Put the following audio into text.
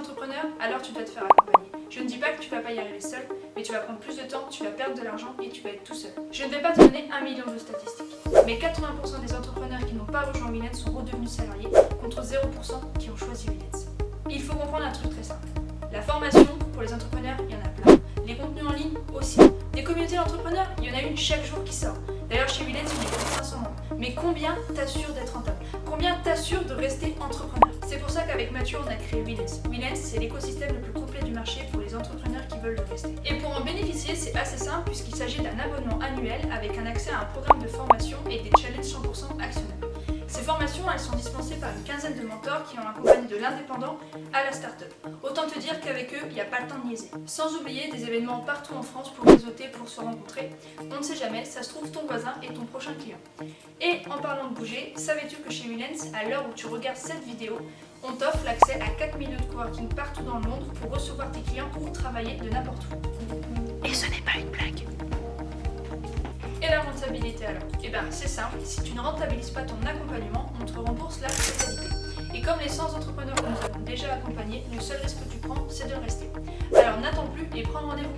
entrepreneur, alors tu dois te faire accompagner. Je ne dis pas que tu vas pas y arriver seul, mais tu vas prendre plus de temps, tu vas perdre de l'argent et tu vas être tout seul. Je ne vais pas te donner 1 million de statistiques, mais 80% des entrepreneurs qui n'ont pas rejoint Willens sont redevenus salariés, contre 0% qui ont choisi Willens. Il faut comprendre un truc très simple. La formation, pour les entrepreneurs, il y en a plein. Les contenus en ligne aussi. Des communautés d'entrepreneurs, il y en a une chaque jour qui sort. D'ailleurs, chez Willens, il y a plus de 500 membres. Mais combien t'assure d'être rentable? Combien t'assure de rester entrepreneur? C'est pour ça qu'avec Mathieu, on a créé Willens. Willens, c'est l'écosystème le plus complet du marché pour les entrepreneurs qui veulent le rester. Et pour en bénéficier, c'est assez simple puisqu'il s'agit d'un abonnement annuel avec un accès à un programme de formation et des challenges 100% actionnables. Ces formations, elles sont dispensées par une quinzaine de mentors qui ont accompagné de l'indépendant à la start-up. Autant te dire qu'avec eux, il n'y a pas le temps de niaiser. Sans oublier des événements partout en France pour réseauter, pour se rencontrer. On ne sait jamais, ça se trouve ton voisin est ton prochain client. Et en parlant de bouger, savais-tu que chez Willens, à l'heure où tu regardes cette vidéo, on t'offre l'accès à 4 milieux de coworking partout dans le monde pour recevoir tes clients ou travailler de n'importe où. Et ce n'est pas une blague. Et la rentabilité alors? Eh bien c'est simple, si tu ne rentabilises pas ton accompagnement, on te rembourse la totalité. Et comme les 100 entrepreneurs que nous avons déjà accompagnés, le seul risque que tu prends, c'est de rester. Alors n'attends plus et prends rendez-vous.